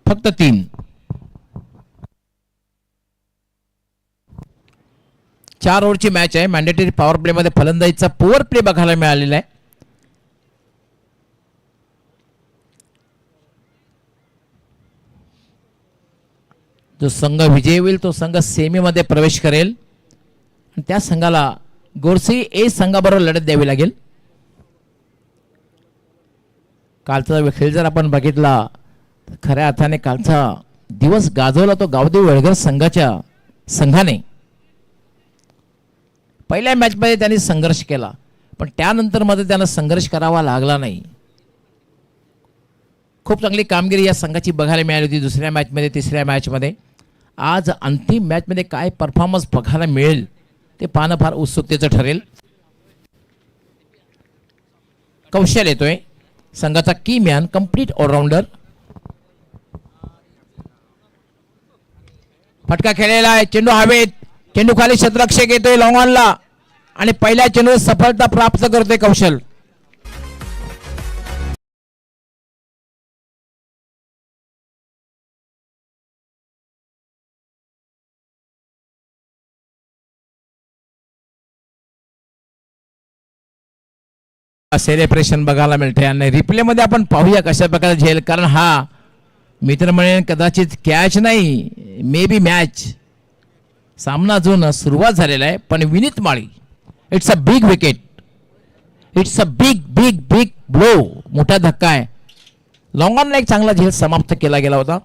फक्त 3. 4 ओव्हरची मॅच आहे. Mandatory power play मध्ये फलंदाजीचा पॉवर प्ले बघायला मिळालेला आहे. जो संघ विजयी होईल तो संघ सेमी मध्ये प्रवेश करेल आणि त्या संघाला गोरसी ए संघाबरोबर लढत द्यावी लागेल. कालचा खेळ जर आपण बघितला तर खऱ्या अर्थाने कालचा दिवस गाजवला तो गावदेव वळगर संघाने. पहिल्या मॅच मध्ये त्यांनी संघर्ष केला पण त्यानंतर मध्ये त्यांना संघर्ष करावा लागला नाही. खूप चांगली कामगिरी या संघाची बघायला मिळाली होती दुसऱ्या मॅच मध्ये तिसऱ्या मॅच मध्ये. आज अंतिम मॅच मध्ये काय परफॉर्मन्स बघायला मिळेल ते पाहणं फार उत्सुकतेचं ठरेल. कौशल येतोय संघाचा की मॅन कंप्लीट ऑलराऊंडर. फटका खेळलेला आहे. चेंडू हवेत. चेंडू खाली क्षेत्ररक्षक येतोय लॉंग ऑनला आणि पहिल्या चेंडूवर सफलता प्राप्त करतोय कौशल. सेलिब्रेशन बघायला मिळते आणि रिप्ले मध्ये आपण पाहूया कशा प्रकारे झेल. कारण हा मित्र म्हणेन कदाचित कॅच नाही मे बी मॅच. सामना अजून सुरुवात झालेला आहे पण Vineet Mali it's a big wicket. It's a big big big blow. मोठा धक्का आहे. लॉंग ऑनला एक चांगला झेल समाप्त केला गेला होता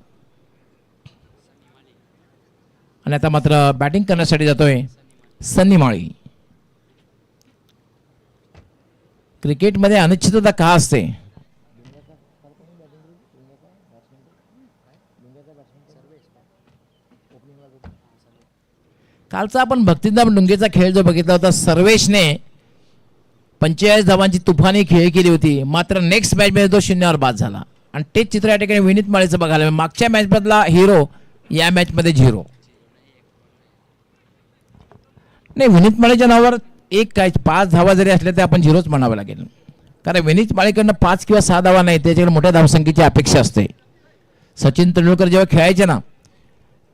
आणि आता मात्र बॅटिंग करण्यासाठी जातोय सन्नी माळी. क्रिकेटमध्ये अनिश्चितता का असते. कालचा आपण भक्तिधाम डुंगेचा खेळ जो बघितला होता सर्वेशने 45 धावांची तुफानी खेळ केली होती मात्र नेक्स्ट मॅच मध्ये तो 0 वर बाद झाला आणि तेच चित्र या ठिकाणी विनीत माळीचं बघायला मिळालं. मागच्या मॅच मधला हिरो या मॅच मध्ये 0 नाही. विनीत माळीच्या नावावर एक काय 5 धावा जरी असल्या तर आपण 0च म्हणावं लागेल कारण विनीत माळीकडनं 5 किंवा 6 धावा नाही त्याच्याकडे मोठ्या धावसंख्येची अपेक्षा असते. सचिन तेंडुलकर जेव्हा खेळायचे ना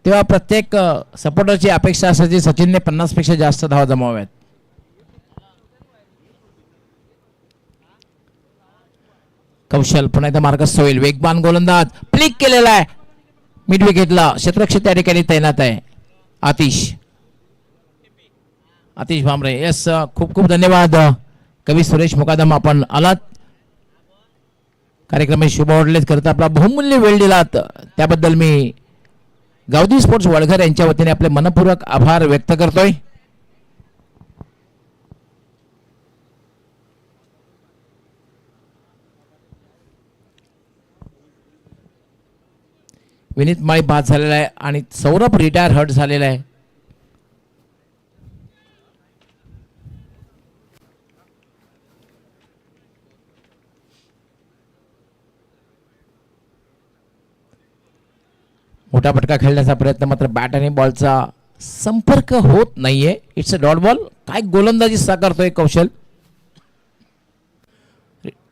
तेव्हा प्रत्येक सपोर्टरची अपेक्षा असायची सचिनने 50 पेक्षा जास्त धावा जमाव्यात. कौशल पुन्हा एकदा मार्कस सोईल वेगवान गोलंदाज फ्लिक केलेला आहे मिड विकेटला. क्षेत्ररक्षक त्या ठिकाणी तैनात आहे आतिश भामरे. यस खूप खूप धन्यवाद कवी सुरेश मुकादम आपण आलात कार्यक्रमाची शुभ वाढलेच करता आपला बहुमूल्य वेळ दिलात त्याबद्दल मी गावदी स्पोर्ट्स वळघर यांच्या वतीने आपले मनपूर्वक आभार व्यक्त करतोय. विनीत माळी बाद झालेला आहे आणि सौरभ रिटायर हर्ट झालेला आहे. मोठा फटका खेळण्याचा प्रयत्न मात्र बॅट आणि बॉलचा संपर्क होत नाहीये. It's a dot ball. काय गोलंदाजी साकारतोय कौशल.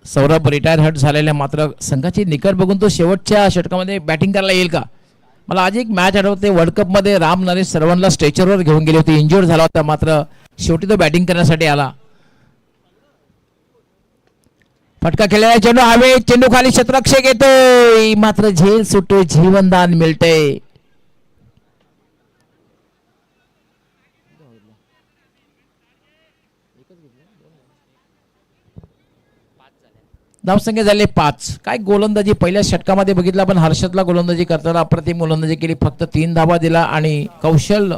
सौरभ रिटायर हर्ट झालेल्या मात्र संघाची निकट बघून तो शेवटच्या षटकामध्ये बॅटिंग करायला येईल का. मला आज एक मॅच आठवते वर्ल्ड कप मध्ये राम नरेश सर्वांना स्ट्रेचरवर घेऊन गेले होते. इंज्युअर्ड झाला होता मात्र शेवटी तो बॅटिंग करण्यासाठी आला. फटका खेळलेला चेंडू हवे. चेंडू खाली क्षेत्ररक्षक येतोय मात्र झेल सुटतोय जीवनदान मिळतंय. धावसंख्या झाले 5. काय गोलंदाजी पहिल्या षटकामध्ये बघितलं आपण हर्षदला गोलंदाजी करताना अप्रतिम गोलंदाजी केली. फक्त 3 धावा दिला आणि कौशल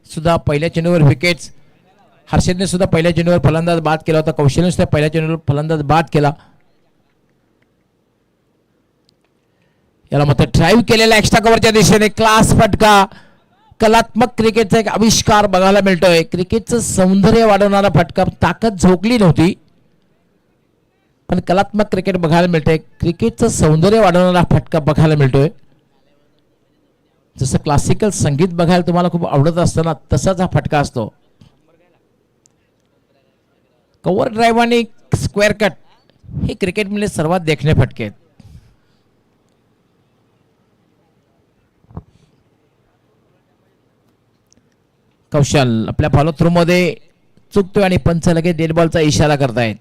सुद्धा पहिल्या चेंडूवर विकेट्स. हर्षदने सुद्धा पहिल्या चेंडूवर फलंदाज बाद केला होता. कौशलने सुद्धा पहिल्या चेंडूवर फलंदाज बाद केला. याला मात्र ड्राईव्ह केलेला एक्स्ट्रा कव्हरच्या दिशेने क्लास फटका. कलात्मक क्रिकेटचा एक आविष्कार बघायला मिळतोय. क्रिकेटचं सौंदर्य वाढवणारा फटका. ताकद झोकली नव्हती पण कलात्मक क्रिकेट बघायला मिळतंय. क्रिकेटचं सौंदर्य वाढवणारा फटका बघायला मिळतोय. जसं क्लासिकल संगीत बघायला तुम्हाला खूप आवडत असतं ना तसाच हा फटका असतो. कव्हर ड्राईव्ह आणि स्क्वेअर कट हे क्रिकेटमध्ये सर्वात देखणे फटके आहेत. कौशल आपल्या फॉलो थ्रू मध्ये चुकतोय आणि पंच लगेच डेड बॉलचा इशारा करतायत.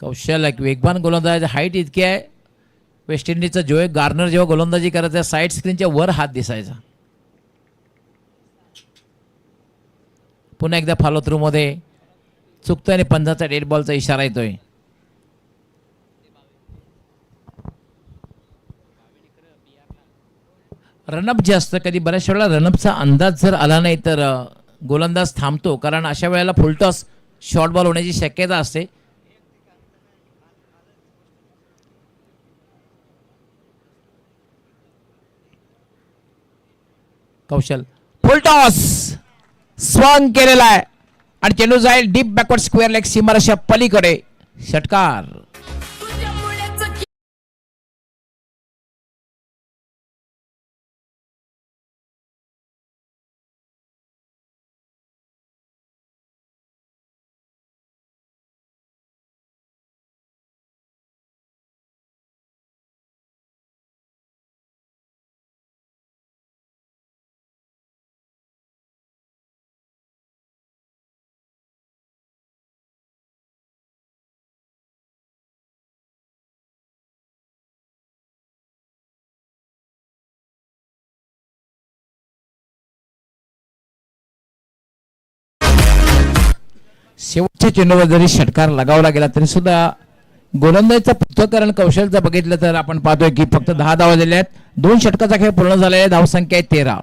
कौशल एक वेगवान गोलंदाज, हाईट इतकी आहे. वेस्ट इंडिजचा जोए गार्नर जेव्हा गोलंदाजी करायचा साईड स्क्रीनच्या वर हात दिसायचा. पुन्हा एकदा फॉलो थ्रू मध्ये चुकतोय आणि पंचाचा डेड बॉलचा इशारा येतोय. रनअप जे असतं कधी बऱ्याच वेळेला रनअपचा अंदाज जर आला नाही तर गोलंदाज थांबतो, कारण अशा वेळेला फुलटॉस शॉर्ट बॉल होण्याची शक्यता असते. कौशल फुलटॉस स्वंग केलेला आहे आणि चेंडू जाईल डीप बॅकवर्ड स्क्वेअर लेग सीमारेषा पलीकडे. षटकार. शेवटच्या चेंडूवर जरी षटकार लगावला गेला तरी सुद्धा गोलंदाजीचं पृथक्करण कौशलचं बघितलं तर आपण पाहतोय की फक्त 10 धावा दिल्या आहेत. 2 षटकाचा खेळ पूर्ण झालेला आहे. धावसंख्या आहे 13.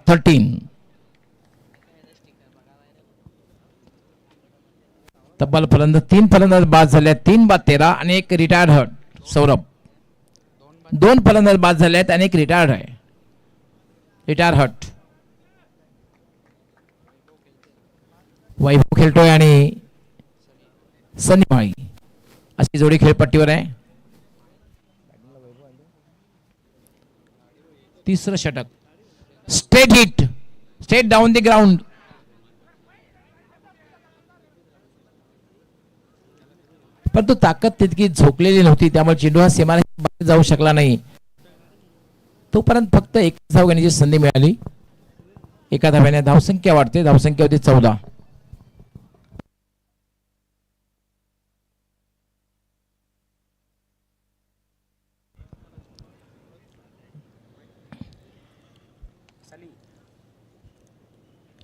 तब्बल फलंदाज 3 फलंदाज बाद झाले आहेत. 3 बाद 13 आणि एक रिटायर्ड हर्ट. सौरभ 2 फलंदाज बाद झाले आहेत आणि एक रिटायर्ड आहे. Retire hurt. वैभव खेळतोय आणि सनी माळी अशी जोडी खेळपट्टीवर आहे. तिसरं षटक straight hit, straight down the ground. परंतु ताकद तितकी झोकलेली नव्हती, त्यामुळे चेंडू हा सीमारेषेबाहेर जाऊ शकला नाही. तोपर्यंत फक्त एक धाव घेण्याची संधी मिळाली. एका धाव्याने धावसंख्या वाढते. धावसंख्या होती 14.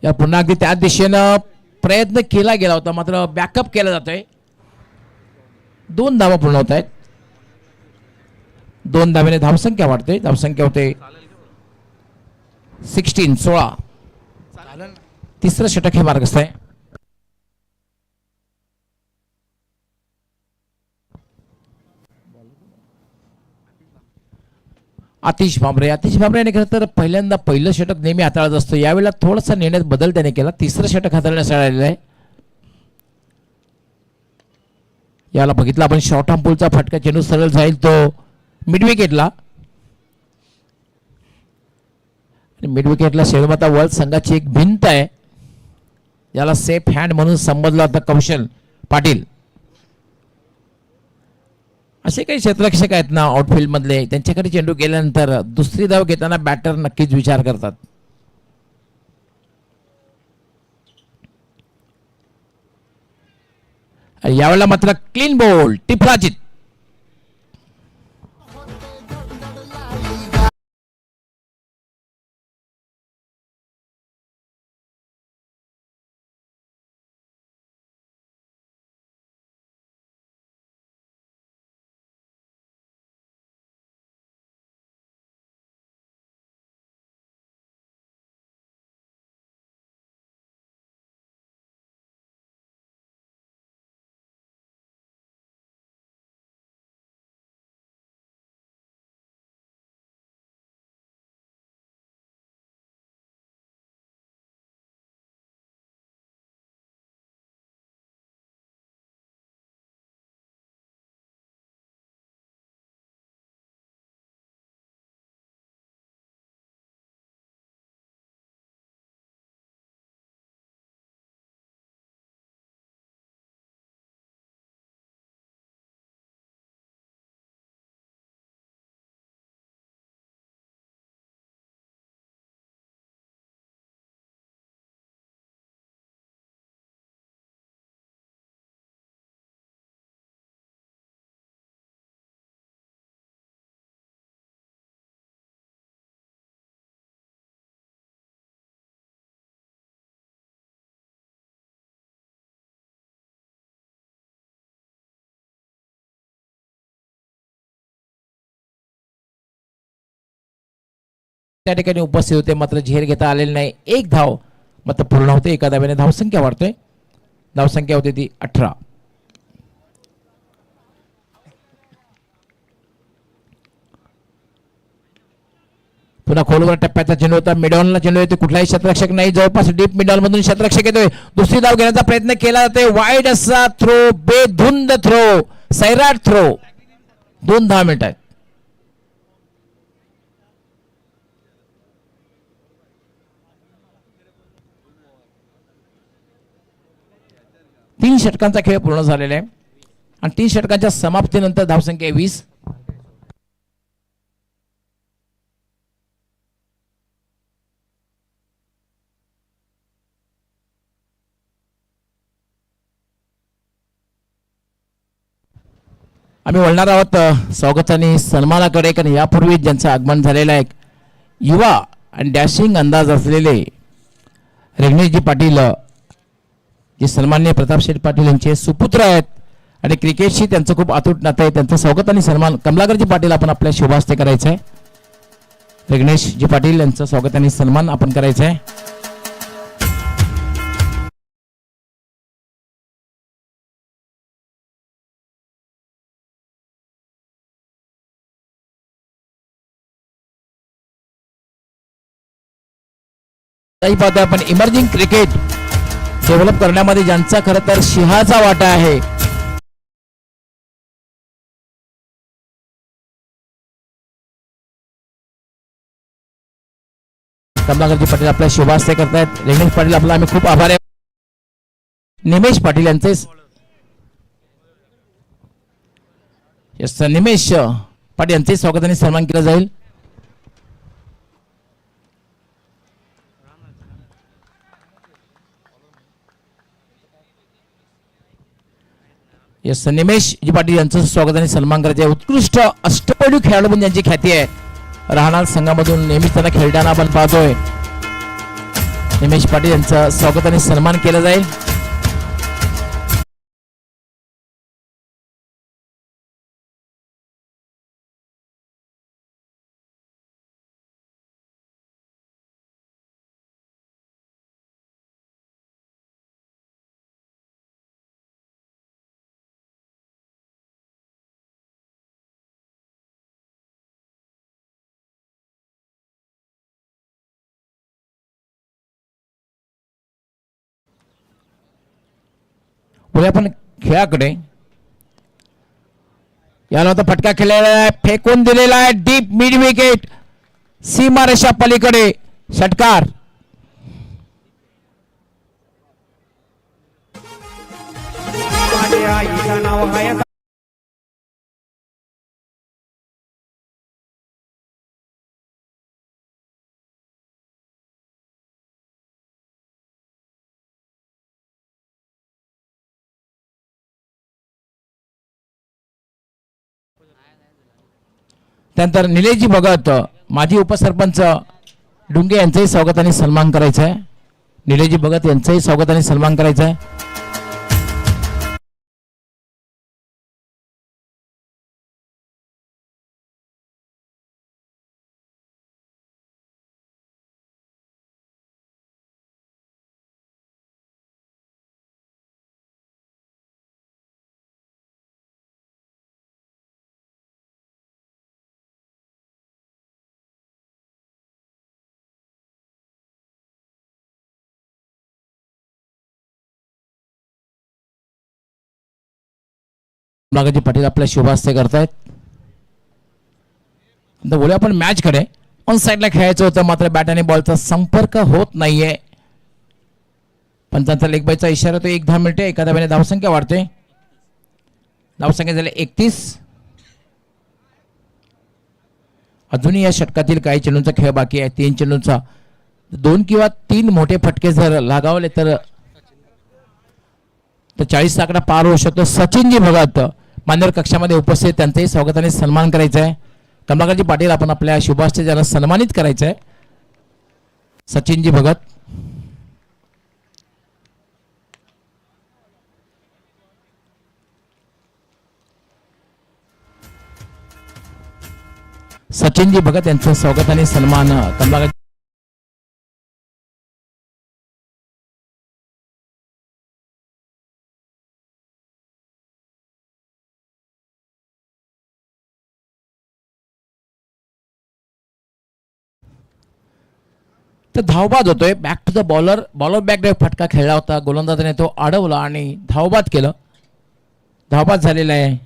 या पुन्हा अगदी त्या दिशेनं प्रयत्न केला गेला होता, मात्र बॅकअप केला जातोय. 2 धावा पूर्ण होत आहेत. 2 धावेने धावसंख्या वाढते. धावसंख्या होते 16. तिसरं षटक हे मार्गस्थ आहे. आतिश भांबरे याने खरं तर पहिल्यांदा पहिलं षटक नेहमी हाताळत असतो. यावेळेला थोडासा निर्णयात बदल त्याने केला. तिसरं षटक हाताळण्यासाठी आलेलं आहे. याला बघितलं आपण शॉर्ट आर्म पुलचा फटका, चेंडू सरळ जाईल तो मिड विकेटला. मिड विकेटला शेवमाता वर्ल्ड संघाची एक भिंत आहे. याला सेफ हँड म्हणून संबोधलं होतं कौशल पाटील. असे काही क्षेत्ररक्षक आहेत ना आउटफील्ड मधले, त्यांच्याकडे चेंडू गेल्यानंतर दुसरी धाव घेताना बॅटर नक्कीच विचार करतात. यावेळेला मात्र क्लीन बोल्ड टिपराजित. त्या ठिकाणी उपस्थित होते, मात्र झेल घेता आलेले नाही. एक धाव मात्र पूर्ण होते. एका धावेने धावसंख्या वाढतोय. धावसंख्या होते ती 18. पुन्हा खोलवर टप्प्याचा चेंडू होता. मिडॉनला चेंडू येतो. कुठलाही शतरक्षक नाही. जवळपास डीप मिडॉन मधून शतरक्षक येतोय. दुसरी धाव घेण्याचा प्रयत्न केला जातोय. वाईड असा थ्रो, बेधुंद थ्रो, सैराट थ्रो. 2 धाव मिळत आहेत. तीन षटकांचा खेळ पूर्ण झालेला आहे आणि 3 षटकांच्या समाप्तीनंतर धावसंख्या 20. आम्ही वळणार आहोत स्वागत आणि सन्मानाकडे, कारण यापूर्वी ज्यांचं आगमन झालेलं आहे युवा आणि डॅशिंग अंदाज असलेले रघुनाथजी पाटील, जे सन्माननीय प्रतापशेठ पाटील यांचे सुपुत्र आहेत आणि क्रिकेटशी त्यांचं खूप अतूट नातं आहे. त्यांचं स्वागत आणि सन्मान कमलाकरजी पाटील आपण आपल्या शुभास्ते करायचं आहे. रघुनाथजी पाटील यांचं स्वागत आणि सन्मान आपण करायचं आहे. पाहतोय आपण इमर्जिंग क्रिकेट डेव्हलप करण्यामध्ये ज्यांचा खरं तर सिंहाचा वाटा आहे. कमलाकरजी पाटील आपल्या शुभास्ते करतायत. रघुनाथ पाटील आपला आम्ही खूप आभारी आहे. निमेश पाटील यांचे निमेश पाटील यांचे स्वागत आणि सन्मान केला जाईल. यस, निमेश जी पाटील यांचं स्वागत आणि सन्मान करायचे आहे. उत्कृष्ट अष्टपैलू खेळाडू म्हणून ज्यांची ख्याती आहे. राहणार संघामधून नेहमीच त्यांना खेळताना आपण पाहतोय. निमेश पाटील यांचं स्वागत आणि सन्मान केला जाईल. पुढे आपण खेळाकडे, याला होता फटका खेळलेला आहे, फेकून दिलेला आहे डीप मिड विकेट, सीमारेषा पलीकडे षटकार. त्यानंतर निलेशजी भगत, माजी उपसरपंच डुंगे यांचंही स्वागत आणि सन्मान करायचं आहे. निलेशजी भगत यांचंही स्वागत आणि सन्मान करायचं आहे. कमलाकरजी पाटील आपल्या शुभास्ते करतायत. बोलूया आपण मॅच कडे. ऑन साइडला खेळायचं होतं, मात्र बॅट आणि बॉलचा संपर्क होत नाहीये. पंचांचा लेग बायचा इशारा तो 1 धाव मिळते. एका धावेने धावसंख्या वाढते. धावसंख्या झाली 31. अजूनही या षटकातील काही चेंडूंचा खेळ बाकी आहे. 3 चेंडूंचा 2 किंवा 3 मोठे फटके जर लागावले तर 40 आकडा पार होऊ शकतो. सचिनजी भगत मान्यवर कक्षामध्ये उपस्थित, त्यांचंही स्वागत आणि सन्मान करायचं आहे. कमलाकरजी पाटील आपण आपल्या शुभास्ते ज्यांना सन्मानित करायचं आहे. सचिनजी भगत, सचिनजी भगत यांचं स्वागत आणि सन्मान कमलाकर तर धावबाद होतोय. Back to the bowler. Bowler back फटका खेळला होता. गोलंदाजाने तो अडवला आणि धावबाद केलं. धावबाद झालेला आहे.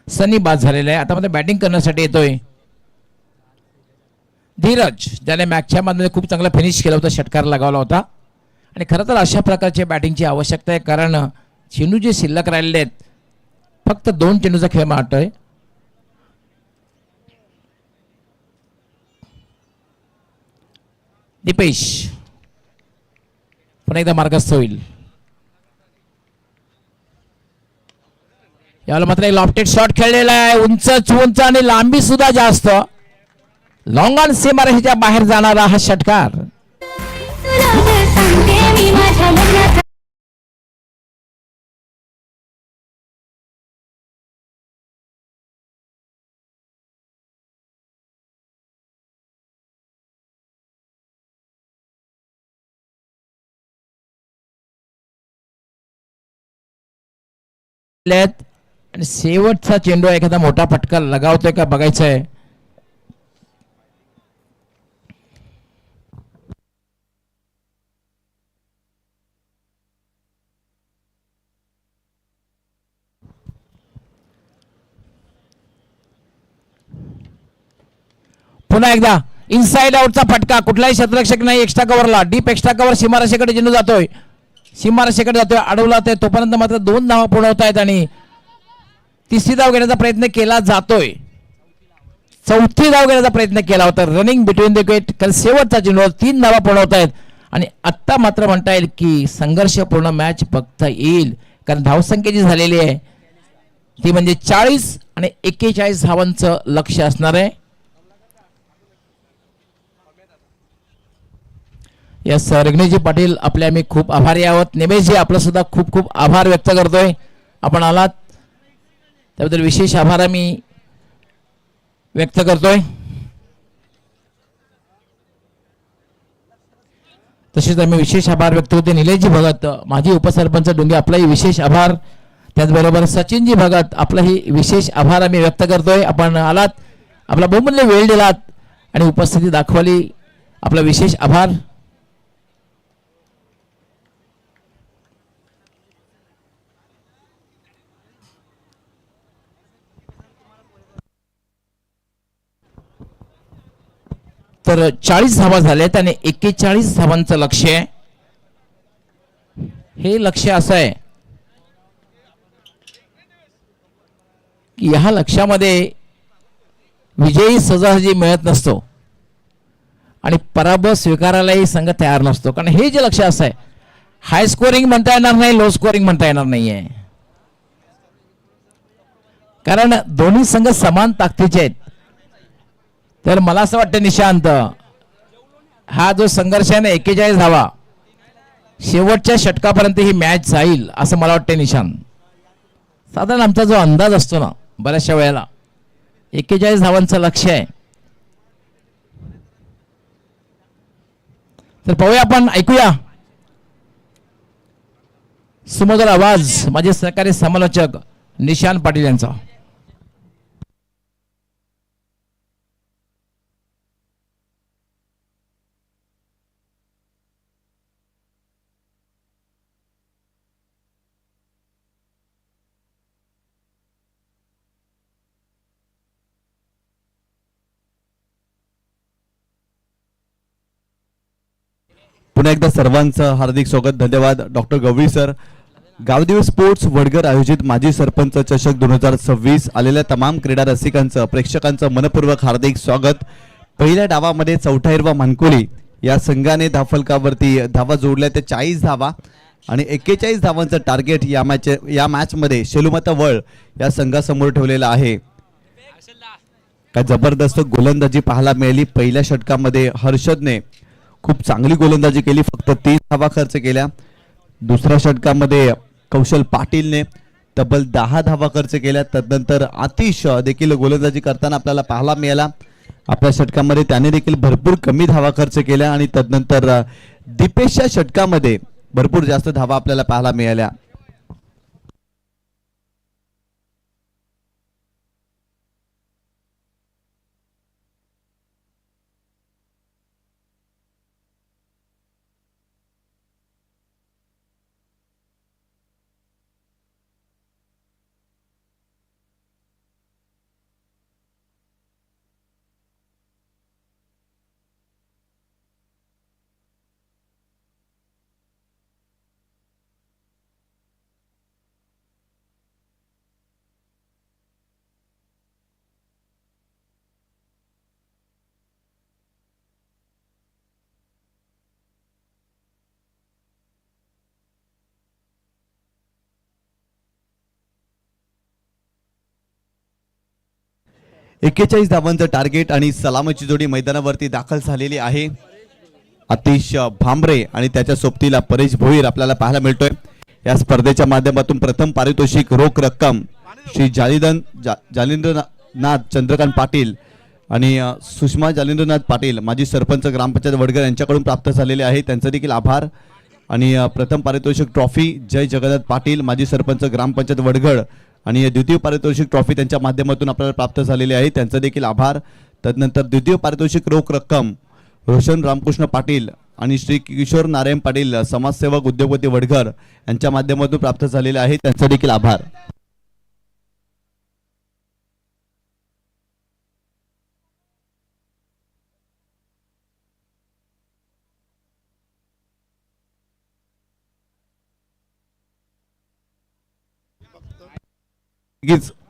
सनी बाद झालेला आहे. आता मध्ये बॅटिंग करण्यासाठी येतोय धीरज, ज्याने मॅचच्या मध्ये खूप चांगला फिनिश केला होता, षटकार लगावला होता. आणि खरं तर अशा प्रकारच्या बॅटिंगची आवश्यकता आहे, कारण चेंडू जे शिल्लक राहिलेले आहेत, फक्त 2 चेंडूचा खेळ मारतोय. दीपेश पुन्हा एकदा मार्गस्थ होईल. याला मात्र एक लॉफ्टेड शॉट खेळलेला आहे. उंच आणि लांबी सुद्धा जास्त. लॉंग ऑन सीमारेषेच्या बाहेर जाणारा हा षटकार. आणि शेवटचा चेंडू एखादा मोठा फटका लगावतोय का बघायचं आहे. पुन्हा एकदा इनसाइड आउटचा फटका. कुठलाही क्षेत्ररक्षक नाही एक्स्ट्रा कव्हरला. डीप एक्स्ट्रा कव्हर सीमारेषेकडे चेंडू जातोय. सीमारेषेकडे जातोय. अडवला ते तोपर्यंत मात्र 2 धावा पूर्ण होत आहेत आणि 3री धाव घेण्याचा प्रयत्न केला जातोय. 4थी धाव घेण्याचा प्रयत्न केला होता. Running between the wicket. कारण शेवटचा चेंडू 3 धावा पूर्ण होत आहेत आणि आत्ता मात्र म्हणता येईल की संघर्षपूर्ण मॅच बघता येईल, कारण धावसंख्या जी झालेली आहे ती म्हणजे 40 आणि 41 धावांचं लक्ष्य असणार आहे. यस रग्नेजी पाटील, आपले आम्ही खूप आभारी आहोत. निमेशजी, आपलं सुद्धा खूप खूप आभार व्यक्त करतोय. आपण आलात त्याबद्दल विशेष आभार आम्ही व्यक्त करतोय. तसेच आम्ही विशेष आभार व्यक्त होते निलेशजी भगत, माजी उपसरपंच डोंगे, आपलाही विशेष आभार. त्याचबरोबर सचिनजी भगत, आपलाही विशेष आभार आम्ही व्यक्त करतोय. आपण आलात, आपला बहुमूल्य वेळ दिलात आणि उपस्थिती दाखवली, आपला विशेष आभार. तर 40 धावा झाल्यात आणि 41 धावांचं लक्ष्य आहे. हे लक्ष्य असं आहे की ह्या लक्ष्यामध्ये विजयी सहजासहजी मिळत नसतो आणि पराभव स्वीकारायलाही संघ तयार नसतो, कारण हे जे लक्ष्य असं आहे, हाय स्कोरिंग म्हणता येणार नाही, लो स्कोरिंग म्हणता येणार नाहीये, कारण दोन्ही संघ समान ताकदीचे आहेत. तर मला असं वाटतं निशांत, हा जो संघर्ष आहे ना 41 धावा, शेवटच्या षटकापर्यंत ही मॅच जाईल असं मला वाटतं निशांत. साधारण आमचा जो अंदाज असतो ना बऱ्याचशा वेळेला 41 धावांचं लक्ष्य आहे. तर पाहूया, आपण ऐकूया सुमधुर आवाज माझे सहकारी समालोचक निशांत पाटील यांचा. पुन्हा एकदा सर्वांचं हार्दिक स्वागत, धन्यवाद. डॉक्टर गवळी सर, गावदेवी स्पोर्ट्स वडगर आयोजित माजी सरपंच चषक 2026 आलेल्या तमाम क्रीडा रसिकांचं, प्रेक्षकांचं मनपूर्वक हार्दिक स्वागत. पहिल्या डावामध्ये चौठाईरवा मानकोली या संघाने धावफलकावरती धावा जोडल्या, त्या 40 धावा आणि 41 धावांचं टार्गेट या मॅचमध्ये शेलुमाता वळ या संघासमोर ठेवलेलं आहे. काय जबरदस्त गोलंदाजी पाहायला मिळाली. पहिल्या षटकामध्ये हर्षदने खूप चांगली गोलंदाजी केली, फक्त 3 धावा खर्च केल्या. दुसऱ्या षटकामध्ये कौशल पाटीलने तब्बल 10 धावा खर्च केल्या. तदनंतर आतिश देखील गोलंदाजी करताना आपल्याला पाहायला मिळाला. आपल्या षटकामध्ये त्याने देखील भरपूर कमी धावा खर्च केल्या आणि तदनंतर दीपेशच्या षटकामध्ये भरपूर जास्त धावा आपल्याला पाहायला मिळाल्या. एक्केचाळीस धावांचं टार्गेट आणि सलामीची जोडी मैदानावरती दाखल झालेली आहे. आतिश भांबरे आणि त्याच्या सोबतीला परेश भोईर आपल्याला पाहायला मिळतोय. या स्पर्धेच्या माध्यमातून प्रथम पारितोषिक रोख रक्कम श्री जालिंद्रनाथ चंद्रकांत पाटील आणि सुषमा जालिंद्रनाथ पाटील माजी सरपंच ग्रामपंचायत वडगर यांच्याकडून प्राप्त झालेले आहे. त्यांचा देखील आभार. आणि प्रथम पारितोषिक ट्रॉफी जय जगन्नाथ पाटील माजी सरपंच ग्रामपंचायत वडगड आणि द्वितीय पारितोषिक ट्रॉफी त्यांच्या माध्यमातून आपल्याला प्राप्त झालेली आहे. त्यांचा देखील आभार. तदनंतर द्वितीय पारितोषिक रोख रक्कम रोशन रामकृष्ण पाटील आणि श्री किशोर नारायण पाटील समाजसेवक उद्योगपती वडघर यांच्या माध्यमातून प्राप्त झालेले आहे. त्यांचा देखील आभार.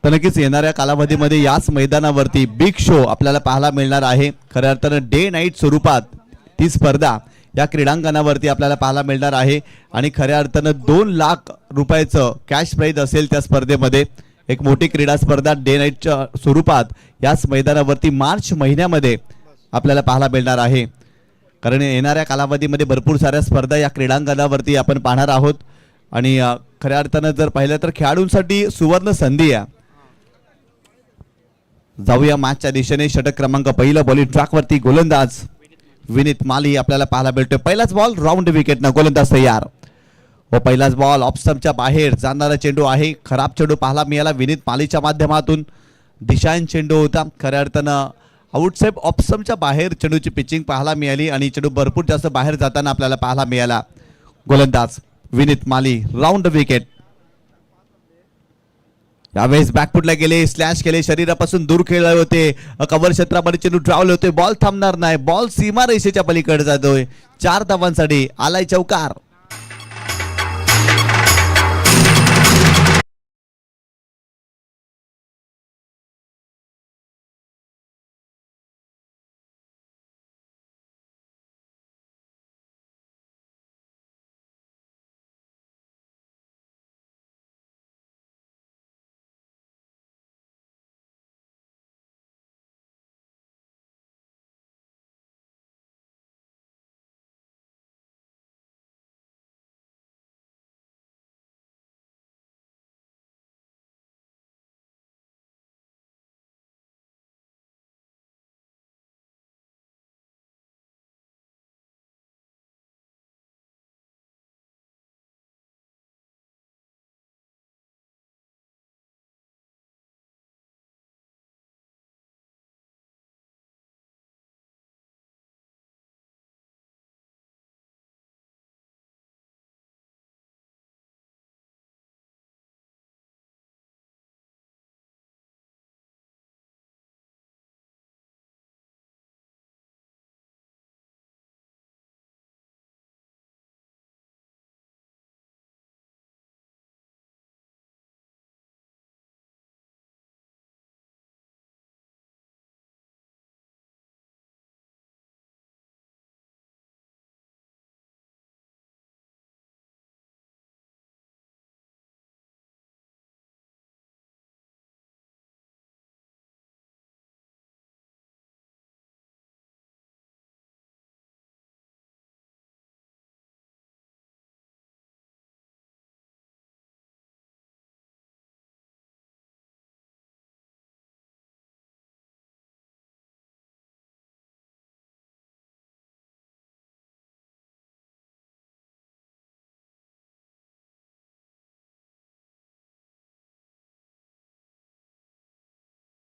नक्कीच येणाऱ्या कालावधीमध्ये याच मैदानावरती बिग शो आपल्याला पाहायला मिळणार आहे. खऱ्या अर्थानं डे नाईट स्वरूपात ती स्पर्धा या क्रीडांगणावरती आपल्याला पाहायला मिळणार आहे. आणि खऱ्या अर्थानं 2 लाख रुपयाचं कॅश प्राइज असेल त्या स्पर्धेमध्ये. एक मोठी क्रीडा स्पर्धा डे नाईटच्या स्वरूपात याच मैदानावरती मार्च महिन्यामध्ये आपल्याला पाहायला मिळणार आहे. कारण येणाऱ्या कालावधीमध्ये भरपूर साऱ्या स्पर्धा या क्रीडांगणावरती आपण पाहणार आहोत. आणि खऱ्या अर्थानं जर पाहिलं तर खेळाडूंसाठी सुवर्ण संधी आहे. जाऊया मॅचच्या दिशेने. षटक क्रमांक पहिला बॉलिंग ट्रॅकवरती गोलंदाज विनीत माली आपल्याला पाहायला मिळतोय. पहिलाच बॉल राऊंड विकेटनं गोलंदाज तयार. व पहिलाच बॉल ऑफ स्टंपच्या बाहेर जाणारा चेंडू आहे. खराब चेंडू पाहायला मिळाला विनीत मालीच्या माध्यमातून. दिशाहीन चेंडू होता. खऱ्या अर्थानं आउटसाइड ऑफ स्टंपच्या बाहेर चेंडूची पिचिंग पाहायला मिळाली आणि चेंडू भरपूर जास्त बाहेर जाताना आपल्याला पाहायला मिळाला. गोलंदाज विनीत माली राऊंड विकेट. यावेळेस बॅकफुटला गेले, स्लॅश केले, शरीरापासून दूर खेळले होते. कव्हर क्षेत्रामध्ये चेंडू ट्रॅव्हल होते. बॉल थांबणार नाही. बॉल सीमा रेषेच्या पलीकडे जातोय. 4 धावांसाठी आलाय चौकार.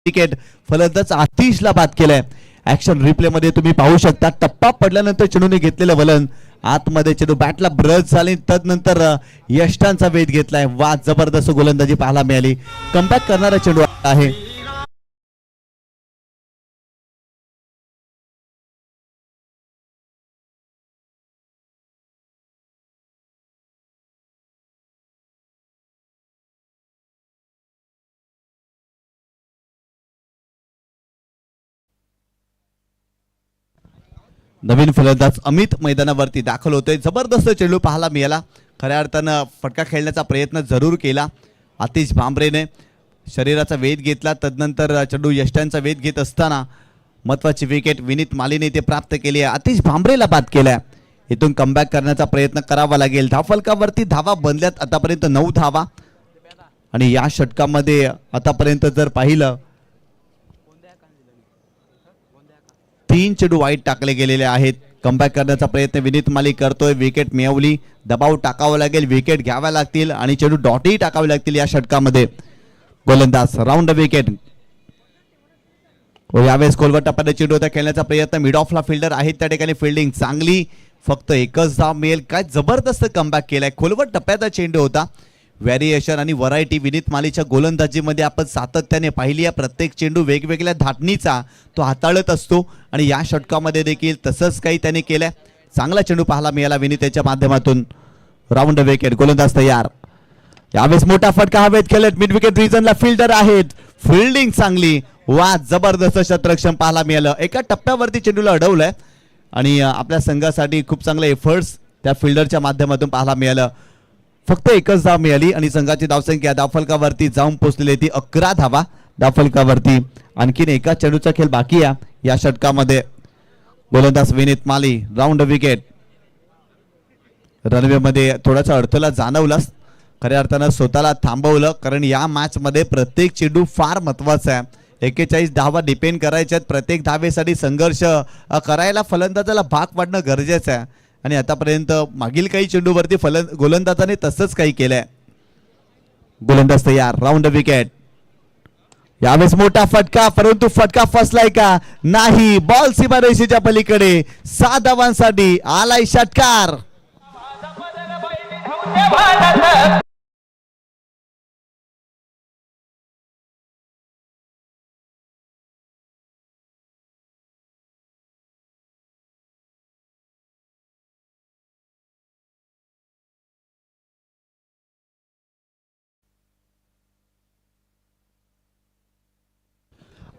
विकेट फलंदाज आतिशला बाद केलाय. ऍक्शन रिप्ले मध्ये तुम्ही पाहू शकता टप्पा पडल्यानंतर चेंडूने घेतलेलं वलन आतमध्ये चेंडू बॅटला ब्रश झाली तदनंतर यष्टांचा वेध घेतलाय. वा जबरदस्त गोलंदाजी पाहायला मिळाली. कमबॅक करणारा चेंडू आहे. नवीन फलंदाज अमित मैदानावरती दाखल होतोय. जबरदस्त चेंडू पाहायला मिळाला. खऱ्या अर्थानं फटका खेळण्याचा प्रयत्न जरूर केला आतिश भांबरेने. शरीराचा वेध घेतला तदनंतर चेंडू यष्टांचा वेध घेत असताना महत्वाची विकेट विनीत मालीने ते प्राप्त केली आहे. आतिश भांबरेला बाद केलाय. इथून कमबॅक करण्याचा प्रयत्न करावा लागेल. धावफलकावरती धावा बनल्यात आतापर्यंत 9 धावा आणि या षटकामध्ये आतापर्यंत जर पाहिलं 3 चेंडू वाईट टाकले गेलेले आहेत. कमबॅक करण्याचा प्रयत्न विनीत माली करतोय. विकेट मिळवली. दबाव टाकावा लागेल. विकेट घ्याव्या लागतील आणि चेंडू डॉटही टाकावे लागतील या षटकामध्ये. गोलंदाज राऊंड विकेट. यावेळेस खोलवर टप्प्याने चेंडू होता खेळण्याचा प्रयत्न. मिड ऑफला फिल्डर आहेत त्या ठिकाणी. फिल्डिंग चांगली. फक्त एकच धाव मिळेल. काय जबरदस्त कमबॅक केलाय. खोलवर टप्प्याचा चेंडू होता. व्हॅरिएशन आणि व्हरायटी विनीत मालीच्या गोलंदाजीमध्ये आपण सातत्याने पाहिली आहे. प्रत्येक चेंडू वेगवेगळ्या धाटणीचा तो हाताळत असतो आणि या षटकामध्ये देखील तसंच काही त्याने केलंय. चांगला चेंडू पाहायला मिळाला विनीतच्या माध्यमातून. Round wicket. गोलंदाज तयार. यावेळेस मोठा फटका हवेत खेळत. मिड विकेट रिजनला फिल्डर आहेत. फिल्डिंग चांगली. वा जबरदस्त शतरक्षण पाहायला मिळालं. एका टप्प्यावरती चेंडूला अडवलंय आणि आपल्या संघासाठी खूप चांगले एफर्ट्स त्या फिल्डरच्या माध्यमातून पाहायला मिळालं. फक्त एकच धाव मिळाली आणि संघाची धावसंख्या धावफलकावरती जाऊन पोहोचलेली ती 11 धावा धावफलकावरती. आणखीन एका चेंडूचा खेळ बाकी आहे या षटकामध्ये. गोलंदाज Vineet Mali. Round wicket. Runway मध्ये थोडासा अडथळा जाणवलाच. खऱ्या अर्थानं स्वतःला थांबवलं कारण या मॅच मध्ये प्रत्येक चेंडू फार महत्वाचा आहे. 41 धावा डिपेंड करायच्यात. प्रत्येक धावेसाठी संघर्ष करायला फलंदाजाला भाग पाडणं गरजेचं आहे आणि आतापर्यंत मागील काही चेंडूवरती गोलंदाजाने तसंच काही केलंय. गोलंदाज तयार. Round wicket. यावेळेस मोठा फटका परंतु फटका फसलाय का नाही. बॉल सीमारेषेच्या पलीकडे. 7 धावांसाठी आलाय षटकार.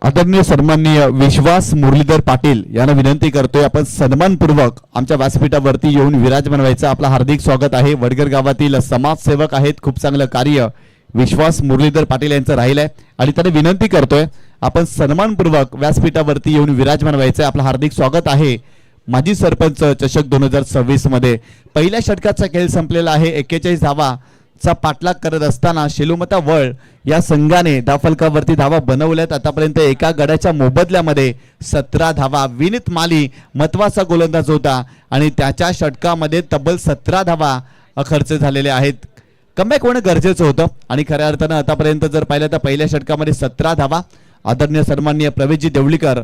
आदरणीय सन्माननीय विश्वास मुरलीधर पाटील यांना विनंती करतोय आपण सन्मानपूर्वक आमच्या व्यासपीठावरती येऊन विराजमान व्हायचं. आपलं हार्दिक स्वागत आहे. वडगर गावातील समाजसेवक आहेत. खूप चांगलं कार्य विश्वास मुरलीधर पाटील यांचं राहिलंय आणि त्यांना विनंती करतोय आपण सन्मानपूर्वक व्यासपीठावरती येऊन विराजमान व्हायचं. आपलं हार्दिक स्वागत आहे. माजी सरपंच चषक 2026 मध्ये पहिल्या षटकाचा खेळ संपलेला आहे. 41 धावा चा पाठलाग करत असताना शेलुमता वळ या संघाने धावफलकावरती धावा बनवल्यात. आतापर्यंत एका गड्याच्या मोबदल्यामध्ये 17 धावा. विनीत माली महत्वाचा गोलंदाज होता आणि त्याच्या षटकामध्ये तब्बल 17 धावा खर्च झालेले आहेत. कमबॅक होणं गरजेचं होतं आणि खऱ्या अर्थानं आतापर्यंत जर पाहिलं तर पहिल्या षटकामध्ये 17 धावा. आदरणीय सन्माननीय प्रवेशजी देवळीकर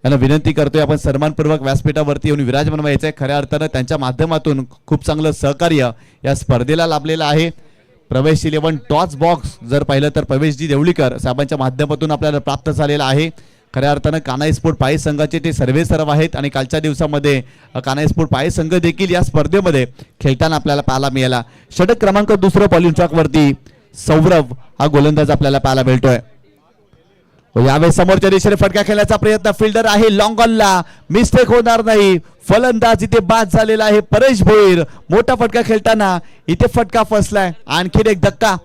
यांना विनंती करतोय आपण सन्मानपूर्वक व्यासपीठावरती येऊन विराजमान व्हायचंय. खऱ्या अर्थानं त्यांच्या माध्यमातून खूप चांगलं सहकार्य या स्पर्धेला लाभलेलं आहे. प्रवेश 11 टॉस बॉक्स जर पाहिलं तर प्रवेशजी देवळीकर साहेबांच्या माध्यमातून आपल्याला प्राप्त झालेला आहे. खऱ्या अर्थानं कान्हाई स्पोर्ट पाय संघाचे ते सर्वे सर्व आहेत आणि कालच्या दिवसामध्ये कान्हाई स्पोर्ट पाय संघ देखील या स्पर्धेमध्ये खेळताना आपल्याला पाहायला मिळाला. षटक क्रमांक 2 बॉलिंग ट्रॅक वरती सौरभ हा गोलंदाज आपल्याला पाहायला मिळतोय. यावेळेस समोरच्या दिशेने फटका खेळण्याचा प्रयत्न. फिल्डर आहे लॉंग ऑनला. मिस्टेक होणार नाही. फलंदाज इथे बाद झालेला आहे परेश भोईर. मोठा फटका खेळताना इथे फटका फसलाय. आणखीन एक धक्का.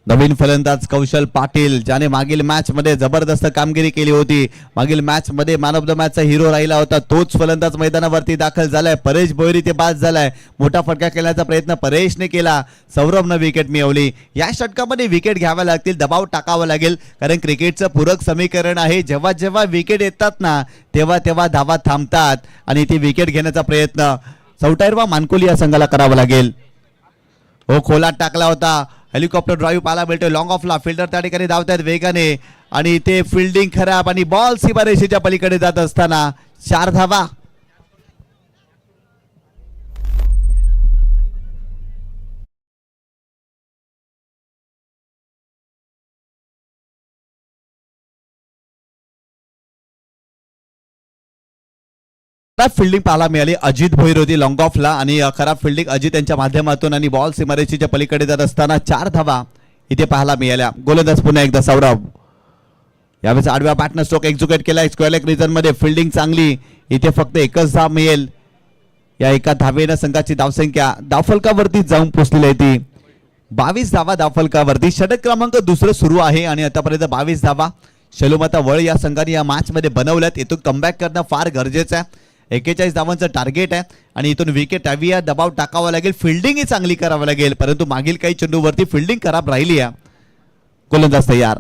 नवीन फलंदाज कौशल पाटील, ज्याने मागील मॅच मध्ये जबरदस्त कामगिरी केली होती, मागील मॅच मध्ये मॅन ऑफ द मॅचचा हिरो राहिला होता, तोच फलंदाज मैदानावरती दाखल झालाय. परेश भोईर ते बाद झालाय. मोठा फटका खेळण्याचा प्रयत्न परेशने केला, सौरभनं विकेट मिळवली. या षटकामध्ये विकेट घ्याव्या लागतील, दबाव टाकावा लागेल, कारण क्रिकेटचं पूरक समीकरण आहे. जेव्हा जेव्हा विकेट येतात ना तेव्हा तेव्हा धावा थांबतात आणि ती विकेट घेण्याचा प्रयत्न चौटायरवा मानकोली या संघाला करावा लागेल. हो, खोलात टाकला होता, हेलिकॉप्टर ड्राईव्ह पाहायला मिळतोय लॉंग ऑफला. फिल्डर त्या ठिकाणी धावतायत वेगाने आणि ते फिल्डिंग खराब आणि बॉल सीमारेषेच्या पलीकडे जात असताना 4 धावा. खराब फिल्डिंग पाहायला मिळाली, अजित भोईर होती लॉंग ऑफला आणि खराब फिल्डिंग अजित यांच्या माध्यमातून आणि बॉल सीमारेषेच्या पलीकडे जात असताना 4 धावा इथे पाहायला मिळाल्या. गोलंदाज पुन्हा एकदा सौरभ. यावेळेस आडव्या बॅटनं स्ट्रोक एक्झिक्यूट केला स्क्वेअर लेग रिजन मध्ये. फिल्डिंग चांगली, इथे फक्त एकच धाव मिळेल. या एका धावेनं संघाची धावसंख्या धावफलकावरती जाऊन पोहोचलेली आहे ती 22 धावा धावफलकावरती. षटक क्रमांक दुसरं सुरू आहे आणि आतापर्यंत 22 धावा शेलुमता वळ या संघाने या मॅच मध्ये बनवल्यात. इथून कमबॅक करणं फार गरजेचं आहे. 41 धावांचं टार्गेट आहे आणि इथून विकेट हवी आहे, दबाव टाकावा लागेल, फिल्डिंग ही चांगली करावी लागेल, परंतु मागील काही चेंडूवरती फिल्डिंग खराब राहिली आहे. गोलंदाज तयार.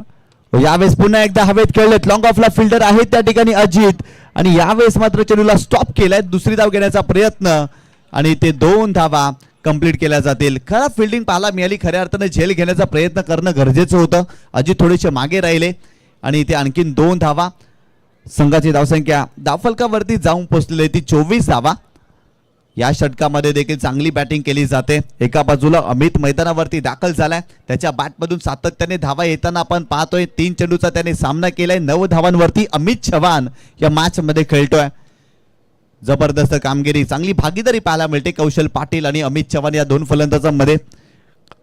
यावेळेस पुन्हा एकदा हवेत खेळलेत, लॉंग ऑफला फिल्डर आहेत त्या ठिकाणी अजित आणि यावेळेस मात्र चेंडूला स्टॉप केलाय. दुसरी धाव घेण्याचा प्रयत्न आणि ते 2 धावा कंप्लीट केल्या जातील. खराब फिल्डिंग पाहायला मिळाली, खऱ्या अर्थाने झेल घेण्याचा प्रयत्न करणं गरजेचं होतं. अजित थोडेसे मागे राहिले आणि इथे आणखीन 2 धावा. संघाची धावसंख्या धावफलकावरती जाऊन पोहोचलेली आहे ती 24 धावा. या षटकामध्ये देखील चांगली बॅटिंग केली जाते. एका बाजूला अमित मैदानावरती दाखल झालाय, त्याच्या बॅटमधून सातत्याने धावा येताना आपण पाहतोय. 3 चेंडूचा त्याने सामना केलाय, 9 धावांवरती अमित चव्हाण या मॅच मध्ये खेळतोय. जबरदस्त कामगिरी, चांगली भागीदारी पाहायला मिळते कौशल पाटील आणि अमित चव्हाण या 2 फलंदाजांमध्ये.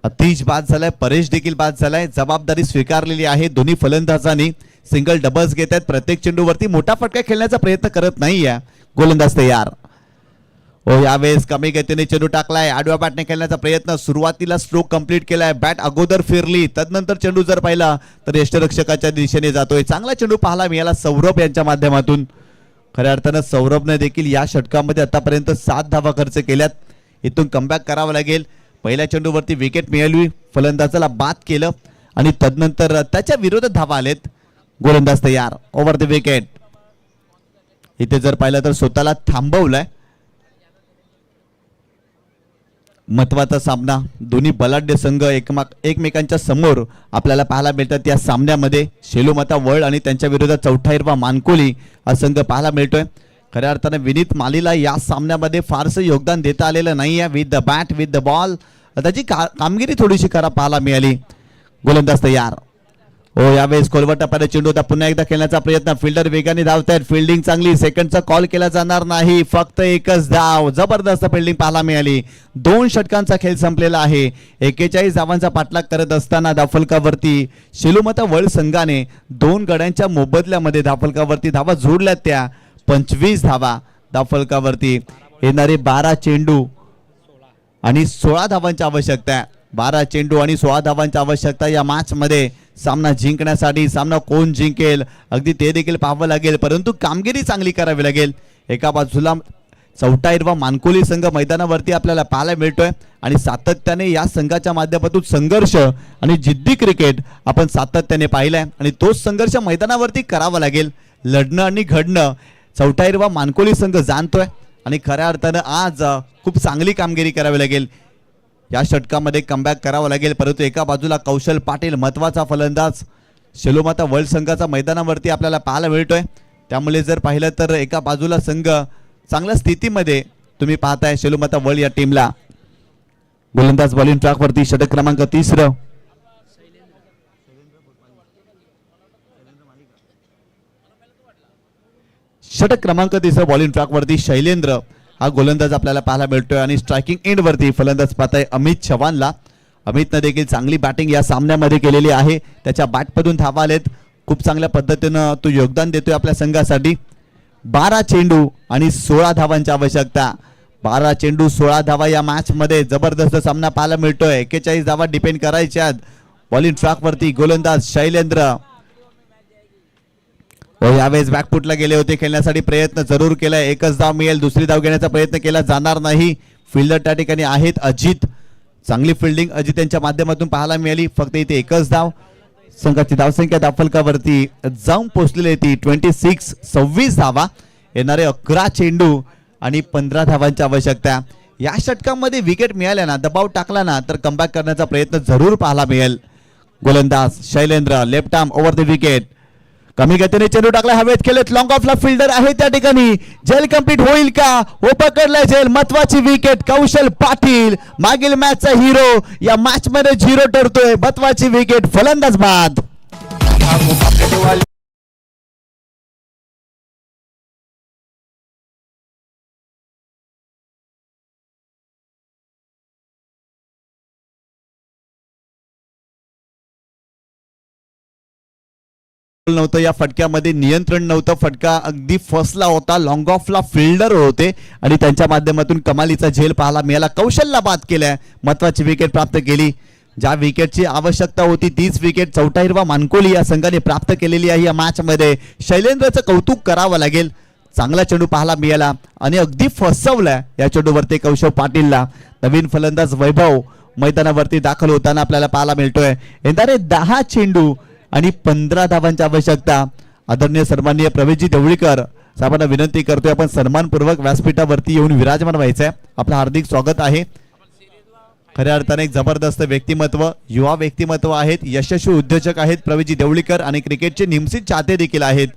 अतिश बाद झालाय, परेश देखील बाद झालाय. जबाबदारी स्वीकारलेली आहे दोन्ही फलंदाजांनी. सिंगल डबल्स घेत आहेत, प्रत्येक चेंडूवरती मोठा फटका खेळण्याचा प्रयत्न करत नाहीये. गोलंदाज तयार. हो, यावेळेस कमी गतीने चेंडू टाकलाय, आडव्या बॅटने खेळण्याचा प्रयत्न. सुरुवातीला स्ट्रोक कंप्लीट केलाय, बॅट अगोदर फिरली, तदनंतर चेंडू जर पाहिला तर यष्टिरक्षकाच्या दिशेने जातोय. चांगला चेंडू पाहायला मिळाला सौरभ यांच्या माध्यमातून. खऱ्या अर्थानं सौरभने देखील या षटकामध्ये आतापर्यंत 7 धावा खर्च केल्यात. इथून कमबॅक करावं लागेल. पहिल्या चेंडूवरती विकेट मिळाली, फलंदाजाला बाद केलं आणि तदनंतर त्याच्या विरोधात धावा आलेत. गोलंदाज तयार. Over the wicket. इथे जर पाहिलं तर स्वतःला थांबवलंय. महत्वाचा सामना, दोन्ही बलाढ्य संघ एकमेकांच्या समोर आपल्याला पाहायला मिळतात. या सामन्यामध्ये शेलुमता वळ आणि त्यांच्या विरोधात चौठाईरवा मानकोली हा संघ पाहायला मिळतोय. खऱ्या अर्थाने विनीत मालीला या सामन्यामध्ये फारसं योगदान देता आलेलं नाही आहे. With the bat, with the ball त्याची कामगिरी थोडीशी खराब पाहायला मिळाली. गोलंदाज तयार. हो, यावेळेस खोलवर टप्प्याने चेंडू होता, पुन्हा एकदा खेळण्याचा प्रयत्न. फिल्डर वेगाने धावतायत, फिल्डिंग चांगली, सेकंडचा कॉल केला जाणार नाही, फक्त एकच धाव. जबरदस्त फिल्डिंग पाहायला मिळाली. 2 षटकांचा खेळ संपलेला आहे. 41 धावांचा पाठलाग करत असताना धावफलकावरती शेलुमता वळ संघाने 2 गड्यांच्या मोबदल्यामध्ये धावफलकावरती धावा जोडल्यात. त्या 25 धावा धावफलकावरती. येणारे 12 चेंडू आणि 16 धावांची आवश्यकता आहे. 12 चेंडू आणि 16 धावांची आवश्यकता या मॅच मध्ये सामना जिंकण्यासाठी. सामना कोण जिंकेल अगदी ते देखील पाहावं लागेल, परंतु कामगिरी चांगली करावी लागेल. एका बाजूला चौटाईरवा मानकोली संघ मैदानावरती आपल्याला पाहायला मिळतोय आणि सातत्याने या संघाच्या माध्यमातून संघर्ष आणि जिद्दी क्रिकेट आपण सातत्याने पाहिलंय आणि तोच संघर्ष मैदानावरती करावा लागेल. लढणं आणि घडणं चौटाईरवा मानकोली संघ जाणतोय आणि खऱ्या अर्थानं आज खूप चांगली कामगिरी करावी लागेल. या षटकामध्ये कमबॅक करावं लागेल, परंतु एका बाजूला कौशल पाटील महत्वाचा फलंदाज शेलुमता वर्ल्ड संघाचा मैदानावरती आपल्याला पाहायला मिळतोय. त्यामुळे जर पाहिलं तर एका बाजूला संघ चांगल्या स्थितीमध्ये तुम्ही पाहताय शेलुमता वर्ल्ड या टीमला. गोलंदाज बॉलिंग ट्रॅकवरती षटक क्रमांक 3. षटक क्रमांक 3 बॉलिंग ट्रॅकवरती शैलेंद्र हा गोलंदाज आपल्याला पाहायला मिळतोय आणि स्ट्रायकिंग एंड वरती फलंदाज पाहताय अमित चव्हाणला. अमितने देखील चांगली बॅटिंग या सामन्यामध्ये केलेली आहे. त्याच्या बॅटमधून धावा आलेत. खूप चांगल्या पद्धतीनं तो योगदान देतोय आपल्या संघासाठी. 12 चेंडू आणि 16 धावांची आवश्यकता. 12 चेंडू 16 धावा या मॅच मध्ये जबरदस्त सामना पाहायला मिळतोय. 41 धावा डिपेंड करायच्यात. बॉलिंग ट्रॅक वरती गोलंदाज शैलेंद्र. यावेळेस बॅकफुटला गेले होते, खेळण्यासाठी प्रयत्न जरूर केलाय, एकच धाव मिळेल, दुसरी धाव घेण्याचा प्रयत्न केला जाणार नाही. फिल्डर त्या ठिकाणी आहेत अजित, चांगली फिल्डिंग अजित यांच्या माध्यमातून पाहायला मिळाली. फक्त इथे एकच धाव, संघाची धावसंख्या धावफलकावरती जाऊन पोहोचलेली ती 26 धावा. येणारे 11 चेंडू आणि 15 धावांची आवश्यकता. या षटकामध्ये विकेट मिळाल्या ना, दबाव टाकला ना, तर कमबॅक करण्याचा प्रयत्न जरूर पाहायला मिळेल. गोलंदाज Shailendra left arm over the wicket, कमी गतीने चेंडू टाकला, हवेत खेळत लॉंग ऑफला फिल्डर आहे त्या ठिकाणी. झेल कंप्लीट होईल का? हो, पकडलाय झेल. महत्वाची विकेट. कौशल पाटील मागील मॅचचा हिरो या मॅच मध्ये झिरो ठरतोय. महत्वाची विकेट, फलंदाज बाद. नव्हतं या फटक्यामध्ये, नियंत्रण नव्हतं, फटका अगदी फसला होता. लॉंग ऑफला फिल्डर होते आणि त्यांच्या माध्यमातून कमालीचा झेल पाहायला मिळाला. कौशलला बाद केलाय, महत्वाची विकेट प्राप्त केली. ज्या विकेटची आवश्यकता होती तीच विकेट चौथा हिरवा मानकोली या संघाने प्राप्त केलेली आहे. या मॅच मध्ये शैलेंद्रचं कौतुक करावं लागेल. चांगला चेंडू पाहायला मिळाला आणि अगदी फसवलाय या चेंडूवरती कौशल पाटीलला. नवीन फलंदाज वैभव मैदानावरती दाखल होताना आपल्याला पाहायला मिळतोय. येणारे 10 चेंडू आणि 15 धावांची आवश्यकता. आदरणीय सन्माननीय प्रवीणजी देवळीकर साहेबांना विनंती करतोय, आपण सन्मानपूर्वक व्यासपीठावरती येऊन विराजमान व्हायचंय. आपलं हार्दिक स्वागत आहे. खऱ्या अर्थाने एक जबरदस्त व्यक्तिमत्व, युवा व्यक्तिमत्व आहेत, यशस्वी उद्योजक आहेत प्रवीणजी देवळीकर आणि क्रिकेटचे निमसित चाहते देखील आहेत.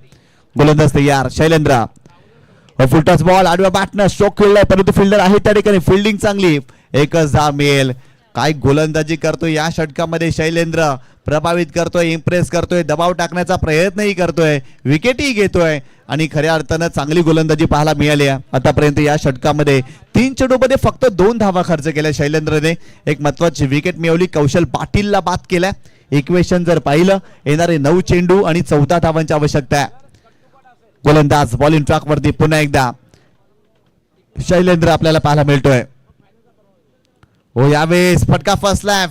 गोलंदाज तयार शैलेंद्र, फुलटॉस बॉल आडव्या बॅटनं स्ट्रोक खेळलाय, परंतु फिल्डर आहे त्या ठिकाणी. फिल्डिंग चांगली, एकच धाव मिळेल. काय गोलंदाजी करतोय या षटकामध्ये शैलेंद्र, प्रभावित करतोय, इम्प्रेस करतोय, दबाव टाकण्याचा प्रयत्नही करतोय, विकेटही घेतोय आणि खऱ्या अर्थानं चांगली गोलंदाजी पाहायला मिळाली आहे. आतापर्यंत या षटकामध्ये 3 चेंडूमध्ये फक्त 2 धावा खर्च केल्या शैलेंद्रने. एक महत्वाची विकेट मिळवली, कौशल पाटीलला बाद केलाय. इक्वेशन जर पाहिलं, येणारे 9 चेंडू आणि 14 धावांची आवश्यकता आहे. गोलंदाज बॉलिंग ट्रॅक वरती पुन्हा एकदा शैलेंद्र आपल्याला पाहायला मिळतोय. हो, यावेळेस फटका फसलाय,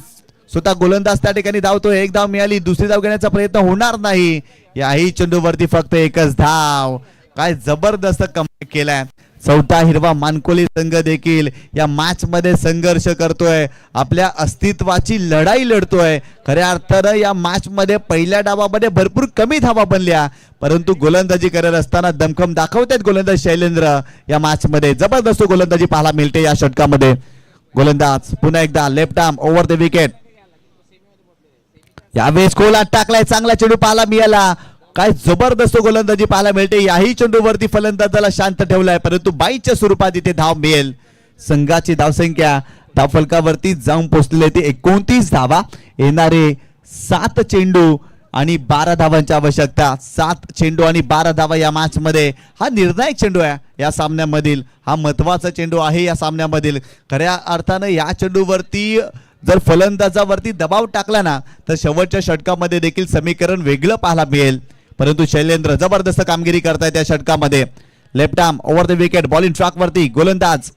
स्वतः गोलंदाज त्या ठिकाणी धावतोय. एक धाव मिळाली, दुसरी धाव घेण्याचा प्रयत्न होणार नाही. याही चेंडूवरती फक्त एकच धाव. काय जबरदस्त कमबॅक केलाय. चौथा हिरवा मानकोली संघ देखील या मॅच मध्ये संघर्ष करतोय, आपल्या अस्तित्वाची लढाई लढतोय. खऱ्या अर्थानं या मॅच मध्ये पहिल्या डावामध्ये भरपूर कमी धावा बनल्या, परंतु गोलंदाजी करत असताना दमखम दाखवतात गोलंदाज शैलेंद्र. या मॅच मध्ये जबरदस्त गोलंदाजी पाहायला मिळते या षटकामध्ये. गोलंदाज पुन्हा एकदा left arm over the wicket. यावेळेस कोलात टाकलाय, चांगला चेंडू पाहायला मिळाला. काय जबरदस्त गोलंदाजी पाहायला मिळते. याही चेंडूवरती फलंदाजाला शांत ठेवलाय, परंतु बाईच्या स्वरूपात इथे धाव मिळेल. संघाची धावसंख्या धावफलकावरती जाऊन पोहोचलेली ती 29 धावा. येणारे 7 चेंडू आणि 12 धावांची आवश्यकता. 7 चेंडू आणि 12 धावा या मॅच मध्ये. हा निर्णायक चेंडू आहे या सामन्यामधील, हा महत्वाचा चेंडू आहे या सामन्यामधील. खऱ्या अर्थानं या चेंडूवरती जर फलंदाजावरती दबाव टाकला ना, तर शेवटच्या षटकामध्ये देखील समीकरण वेगळं पाहायला मिळेल. परंतु शैलेंद्र जबरदस्त कामगिरी करतायत त्या षटकामध्ये. Left arm over the wicket, bowling track वरती गोलंदाज.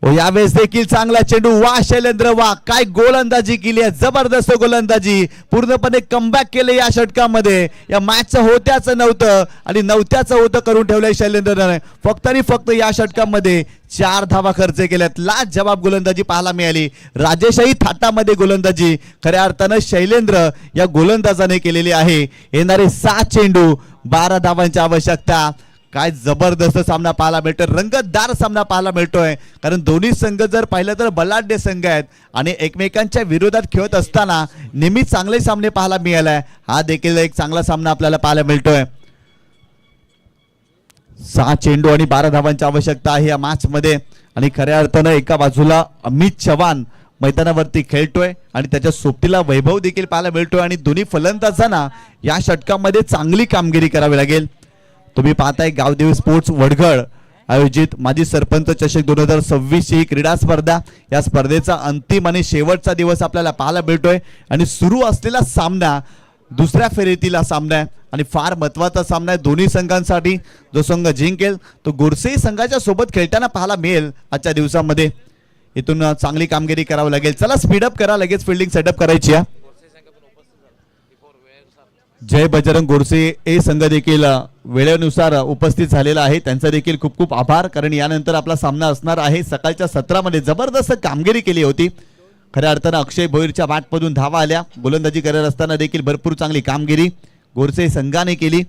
यावेळेस देखील चांगला चेंडू. वा शैलेंद्र वा, काय गोलंदाजी केली आहे, जबरदस्त गोलंदाजी. पूर्णपणे कमबॅक केले या षटकामध्ये. या मॅचचं होत्याचं नव्हतं आणि नव्हत्याचं होतं करून ठेवलंय शैलेंद्रने. फक्त आणि फक्त या षटकामध्ये 4 धावा खर्च केल्यात. लाजवाब गोलंदाजी पाहायला मिळाली. राजेशाही थाटामध्ये गोलंदाजी खऱ्या अर्थानं शैलेंद्र या गोलंदाजाने केलेली आहे. येणारे 7 चेंडू 12 धावांची आवश्यकता. काय जबरदस्त सामना पाहायला मिळतोय, रंगतदार सामना पाहायला मिळतोय. कारण दोन्ही संघ जर पाहिलं तर बलाढ्य संघ आहेत आणि एकमेकांच्या विरोधात खेळत असताना नेहमी चांगले सामने पाहायला मिळालाय. हा देखील एक चांगला सामना आपल्याला पाहायला मिळतोय. 6 चेंडू आणि 12 धावांची आवश्यकता आहे या मॅच मध्ये. आणि खऱ्या अर्थानं एका बाजूला अमित चव्हाण मैदानावरती खेळतोय आणि त्याच्या सोबतीला वैभव देखील पाहायला मिळतोय. आणि दोन्ही फलंदाजांना या षटकामध्ये चांगली कामगिरी करावी लागेल. तुम्ही पाहताय गावदेवी स्पोर्ट्स वडगळ आयोजित माजी सरपंच चषक 2026 ही क्रीडा स्पर्धा. या स्पर्धेचा अंतिम आणि शेवटचा दिवस आपल्याला पाहायला मिळतोय आणि सुरू असलेला सामना दुसऱ्या फेरीतील सामना आहे आणि फार महत्वाचा सामना आहे दोन्ही संघांसाठी. जो संघ जिंकेल तो गोरसे संघाच्या सोबत खेळताना पाहायला मिळेल आजच्या दिवसामध्ये. इथून चांगली कामगिरी करावी लागेल. चला स्पीडअप करा, लगेच फिल्डिंग सेटअप करायची आहे. जय बजरंग गोडसे ए संघ देखील वेळेनुसार उपस्थित झालेला आहे. त्यांचा देखील खूप खूप आभार, कारण यानंतर आपला सामना असणार आहे. सकाळच्या सत्रामध्ये जबरदस्त कामगिरी केली होती. खऱ्या अर्थानं अक्षय भोईरच्या बॅटमधून धावा आल्या. गोलंदाजी करत असताना देखील भरपूर चांगली कामगिरी गोडसे संघाने केली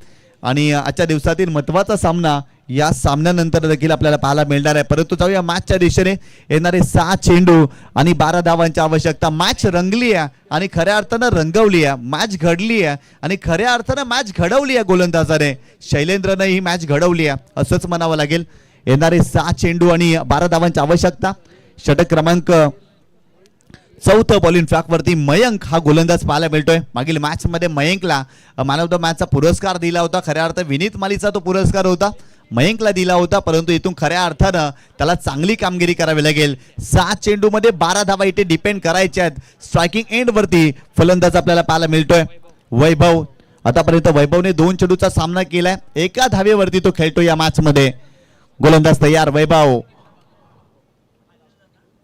आणि आजच्या दिवसातील महत्त्वाचा सामना या सामन्यानंतर देखील आपल्याला पाहायला मिळणार आहे. परंतु जाऊया मॅचच्या दिशेने. येणारे 6 चेंडू आणि 12 धावांची आवश्यकता. मॅच रंगली आहे आणि खऱ्या अर्थानं रंगवली आहे. मॅच घडली आहे आणि खऱ्या अर्थानं मॅच घडवली आहे गोलंदाजाने. शैलेंद्रने ही मॅच घडवली आहे असंच म्हणावं लागेल. येणारे 6 चेंडू आणि 12 धावांची आवश्यकता. षटक क्रमांक 4 बॉलिंग ट्रॅकवरती मयंक हा गोलंदाज पाहायला मिळतोय. मागील मॅच मध्ये मयंकला मॅन ऑफ द मॅचचा पुरस्कार दिला होता. खऱ्या अर्थ विनीत मालीचा तो पुरस्कार होता, मयंकला दिला होता. परंतु इथून खऱ्या अर्थानं त्याला चांगली कामगिरी करावी लागेल. 6 चेंडूमध्ये 12 धावा इथे डिपेंड करायच्या आहेत. स्ट्रायकिंग एंड वरती फलंदाज आपल्याला पाहायला मिळतोय वैभव. आतापर्यंत वैभवने 2 चेंडूचा सामना केलाय. एका धावेवरती तो खेळतो या मॅच मध्ये. गोलंदाज तयार वैभव.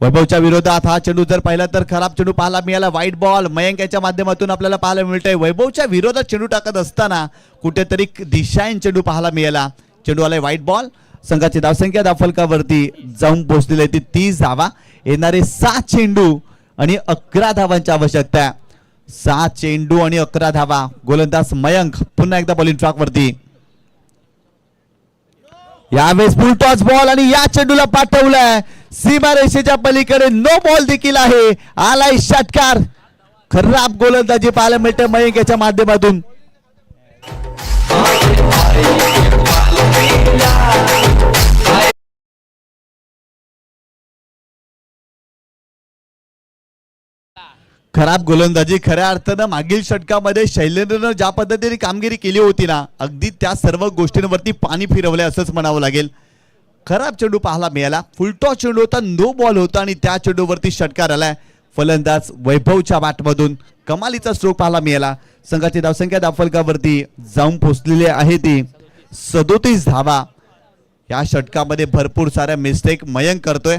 वैभवच्या विरोधात हा चेंडू जर पाहिला तर खराब चेंडू पाहायला मिळाला. वाईट बॉल मयंक याच्या माध्यमातून आपल्याला पाहायला मिळतोय. वैभवच्या विरोधात चेंडू टाकत असताना कुठेतरी दिशाहीन चेंडू पाहायला मिळाला. चेंडू आलाय वाईट बॉल. संघाची धावसंख्या धावफलकावरती जाऊन पोहोचलेली आहे ती 30 धावा. येणारे 6 चेंडू आणि 11 धावांची आवश्यकता. 6 चेंडू आणि 11 धावा. गोलंदाज मयंक पुन्हा एकदा बॉलिंग ट्रॅकवरती. यावेळेस फुल टॉस बॉल आणि या चेंडूला पाठवलाय सीमारेषेच्या पलीकडे. नो बॉल देखील आहे. आलाय षटकार. खराब गोलंदाजी पाहायला मिळते मयंक याच्या माध्यमातून. खराब गोलंदाजी. खऱ्या अर्थानं मागील षटकामध्ये शैलेंद्रनं ज्या पद्धतीने कामगिरी केली होती ना, अगदी त्या सर्व गोष्टींवरती पाणी फिरवलंय असंच म्हणावं लागेल. खराब चेंडू पाहायला मिळाला. फुलटॉस चेंडू होता, नो बॉल होता आणि त्या चेंडूवरती षटकार आलाय. फलंदाज वैभवच्या बॅटमधून कमालीचा स्ट्रोक पाहायला मिळाला. संघाची धावसंख्या धावफलकावरती जाऊन पोहोचलेली आहे ती 37 धावा. या षटकामध्ये भरपूर साऱ्या मिस्टेक मयंक करतोय.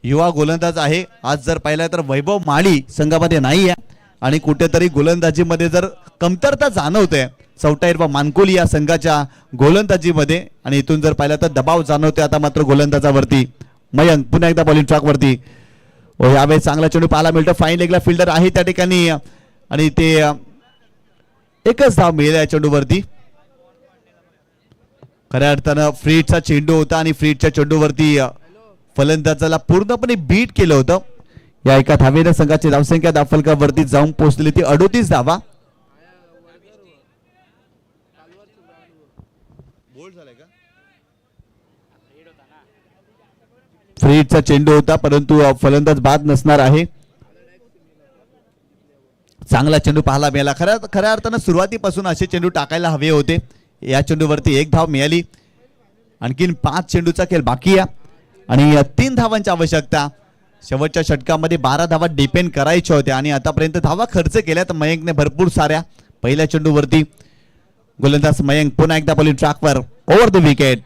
युवा गोलंदाज आहे. आज जर पाहिलं तर वैभव माळी संघामध्ये नाही आहे आणि कुठेतरी गोलंदाजीमध्ये जर कमतरता जाणवते चौटाईर व मानकोली या संघाच्या गोलंदाजीमध्ये. आणि इथून जर पाहिलं तर दबाव जाणवते आता मात्र गोलंदाजावरती. मयंक पुन्हा एकदा बॉलिंग ट्रॅकवरती. यावेळेस चांगला चेंडू पाहायला मिळतो. फाईन लेगला फिल्डर आहे त्या ठिकाणी आणि ते एकच धाव मिळेल या चेंडूवरती. खऱ्या अर्थानं फ्रीडचा चेंडू होता आणि फ्रीडच्या चेंडूवरती फलंदाजाला पूर्णपणे बीट केलं होतं. या एका धावेने संघाची धावसंख्या धावफलकावरती जाऊन पोहोचली ती 38 धावा. फ्रीडचा चेंडू होता परंतु फलंदाज बाद नसणार आहे. चांगला चेंडू पाहायला मिळाला. खऱ्या अर्थानं सुरुवातीपासून असे चेंडू टाकायला हवे होते. या चेंडूवरती 1 धाव मिळाली. आणखीन 5 चेंडूचा खेळ बाकी आहे आणि 3 धावांची आवश्यकता. शेवटच्या षटकामध्ये 12 धावा डिपेंड करायच्या होत्या आणि आतापर्यंत धावा खर्च केल्यात मयंकने भरपूर साऱ्या. पहिल्या चेंडूवरती गोलंदाज मयंक पुन्हा एकदा बॉलिंग ट्रॅकवर ओव्हर द विकेट.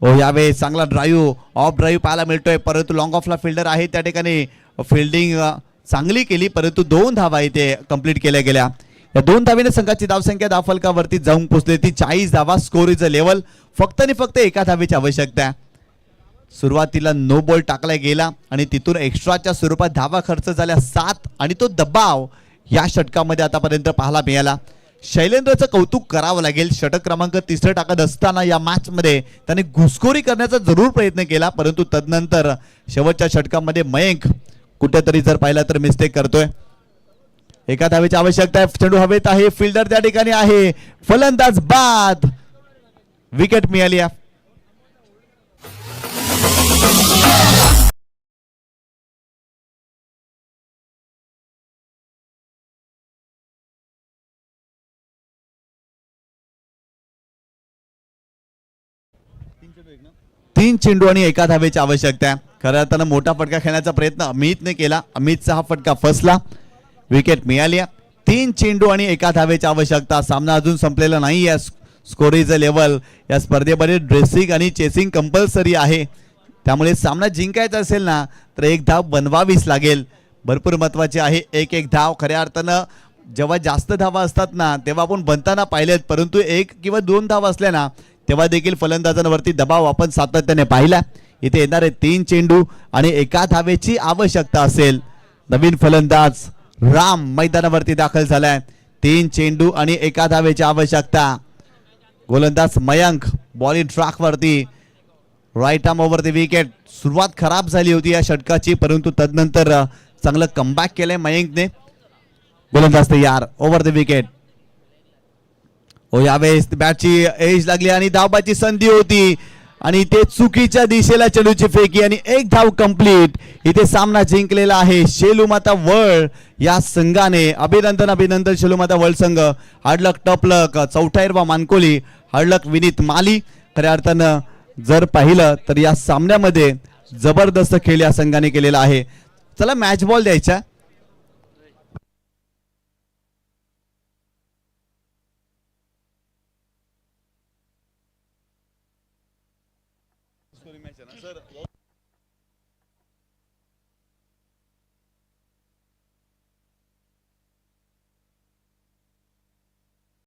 यावेळेस चांगला ड्राईव्ह ऑफ ड्राईव्ह पाहायला मिळतोय परंतु लॉंग ऑफला फिल्डर आहे त्या ठिकाणी फिल्डिंग चांगली केली परंतु 2 धावा इथे कंप्लीट केल्या गेल्या. या 2 धावेने संघाची धावसंख्या धावफलकावरती जाऊन पोहोचली ती 40 धावा. Score is a level. फक्त आणि फक्त एका धावेची आवश्यकता. सुरुवातीला नो बॉल टाकला गेला आणि तिथून एक्स्ट्राच्या स्वरूपात धावा खर्च झाल्या 7 आणि तो दबाव या षटकामध्ये आतापर्यंत पाहायला मिळाला. शैलेंद्रचं कौतुक करावं लागेल. षटक क्रमांक 3 टाकत असताना या मॅच मध्ये त्याने घुसखोरी करण्याचा जरूर प्रयत्न केला परंतु तदनंतर शेवटच्या षटकामध्ये मयंक कुठेतरी जर पाहिला तर मिस्टेक करतोय. एका धावेची आवश्यकता आहे. चेंडू हवेत आहे. फिल्डर त्या ठिकाणी आहे. फलंदाज बाद. विकेट मिळाली. तीन चेंडू आणि एका धावेची आवश्यकता आहे. खरं अर्थानं मोठा फटका खेळण्याचा प्रयत्न अमितने केला. अमितचा हा फटका फसला. विकेट मिळाली. 3 चेंडू आणि एका धावेची आवश्यकता. सामना अजून संपलेला नाही आहे. Score is a level. या स्पर्धेमध्ये ड्रेसिंग आणि चेसिंग कंपल्सरी आहे. त्यामुळे सामना जिंकायचा असेल ना तर एक धाव बनवावीच लागेल. भरपूर महत्वाचे आहे एक एक धाव. खऱ्या अर्थानं जेव्हा जास्त धावा असतात ना तेव्हा आपण बनताना पाहिलेत, परंतु एक किंवा दोन धावा असल्या ना तेव्हा देखील फलंदाजांवरती दबाव आपण सातत्याने पाहिला. इथे येणारे 3 चेंडू आणि एका धावेची आवश्यकता असेल. नवीन फलंदाज राम मैदानावरती दाखल झालाय. 3 चेंडू आणि एका धावेची आवश्यकता. गोलंदाज मयंक बॉलिंग ट्रॅक वरती. Right arm over the wicket. सुरुवात खराब झाली होती या षटकाची, परंतु तदनंतर चांगलं कमबॅक केलंय मयंकने. गोलंदाज तयार ओव्हर द विकेट. यावेळेस बॅटची एज लागली आणि धावबाची संधी होती आणि ते चुकीच्या दिशेला चेंडूची फेकी आणि एक धाव कंप्लीट. इथे सामना जिंकलेला आहे शेलूमाता वर्ल्ड या संघाने. अभिनंदन अभिनंदन शेलूमाता वर्ल्ड संघ. हार्डलक टपलक चौथायरवा मानकोली, हार्डलक विनीत माली. खऱ्या अर्थानं जर पाहिलं तर या सामन्यामध्ये जबरदस्त खेळ या संघाने केलेला आहे. चला मॅच बॉल द्यायचा.